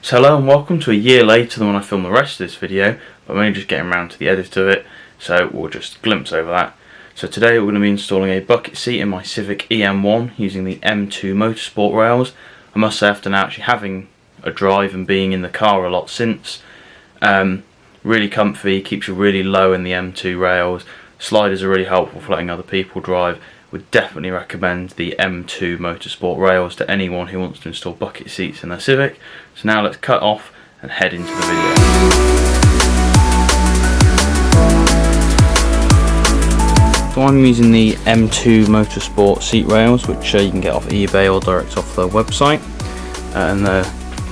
So hello and welcome to a year later than when I filmed the rest of this video, but I'm only just getting around to the edit of it, so we'll just glimpse over that. So today we're going to be installing a bucket seat in my Civic EM1 using the M2 Motorsport rails. I must say, after now actually having a drive and being in the car a lot since, really comfy, keeps you really low in the M2 rails. Sliders are really helpful for letting other people drive. Would definitely recommend the M2 Motorsport rails to anyone who wants to install bucket seats in their Civic. So now let's cut off and head into the video. So I'm using the M2 Motorsport seat rails, which you can get off eBay or direct off their website, and they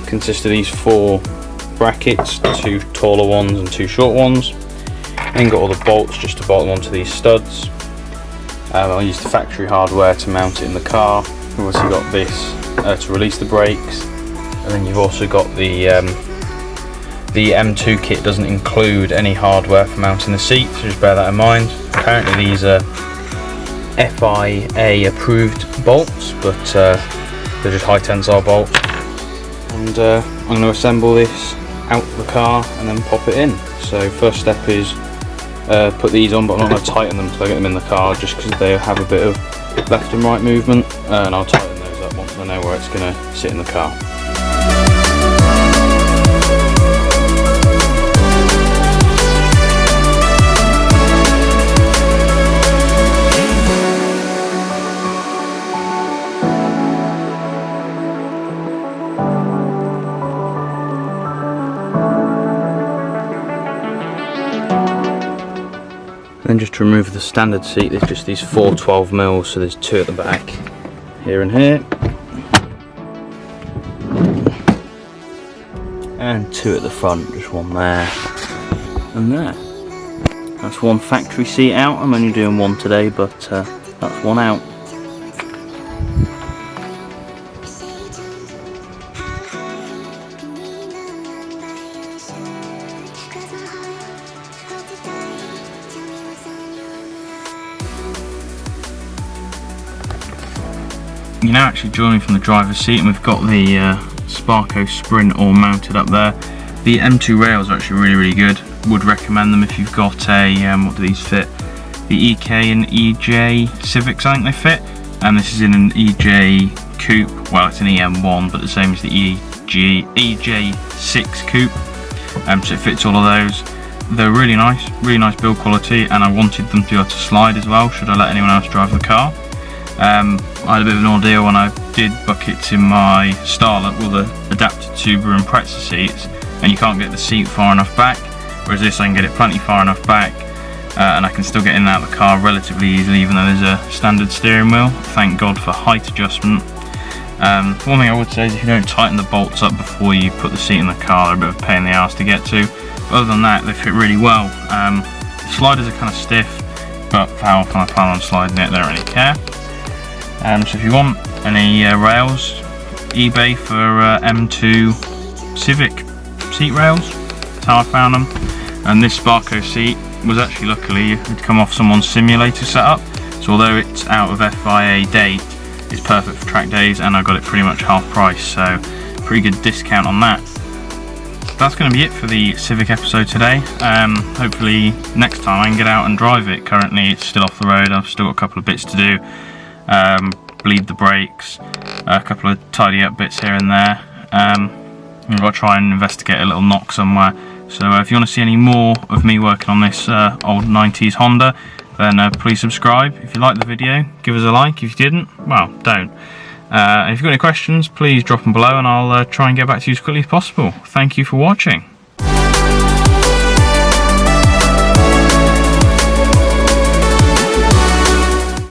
consist of these 4 brackets, 2 taller ones and 2 short ones. Then got all the bolts just to bolt them onto these studs. I used the factory hardware to mount it in the car. You've also got this to release the brakes, and then you've also got the M2 kit doesn't include any hardware for mounting the seat, so just bear that in mind. Apparently these are FIA approved bolts, but they're just high tensile bolts. And I'm going to assemble this out the car and then pop it in. So first step is put these on, but I'm not going to tighten them until I get them in the car, just because they have a bit of left and right movement, and I'll tighten those up once I know where it's going to sit in the car. Then just to remove the standard seat, there's just these 4 12mm, so there's 2 at the back, here and here, and 2 at the front, just 1 there and there. That's 1 factory seat out. I'm only doing 1 today, but that's 1 out. You now actually join me from the driver's seat, and we've got the Sparco Sprint all mounted up there. The M2 rails are actually really good. Would recommend them if you've got a, what do these fit? The EK and EJ Civics, I think they fit. And this is in an EJ coupe, well it's an EM1, but the same as the EJ6 coupe. So it fits all of those. They're really nice build quality, and I wanted them to be able to slide as well, should I let anyone else drive the car. I had a bit of an ordeal when I did buckets in my Starlet with the adapted tuber and pretzel seats, and you can't get the seat far enough back, whereas this I can get it plenty far enough back, and I can still get in and out of the car relatively easily, even though there's a standard steering wheel. Thank God for height adjustment. One thing I would say is if you don't tighten the bolts up before you put the seat in the car, they're a bit of a pain in the arse to get to. But other than that, they fit really well. The sliders are kind of stiff, but for how often I plan on sliding it, they don't really care. So if you want any rails, eBay for M2 Civic seat rails, that's how I found them. And this Sparco seat was actually, luckily, it had come off someone's simulator setup, so although it's out of FIA date, it's perfect for track days, and I got it pretty much half price, so pretty good discount on that. That's going to be it for the Civic episode today. Hopefully next time I can get out and drive it. Currently it's still off the road, I've still got a couple of bits to do. Bleed the brakes, a couple of tidy up bits here and there. I've got to try and investigate a little knock somewhere. So if you want to see any more of me working on this old 90s Honda, then please subscribe. If you liked the video, give us a like. If you didn't, well, don't. And if you've got any questions, please drop them below, and I'll try and get back to you as quickly as possible. Thank you for watching.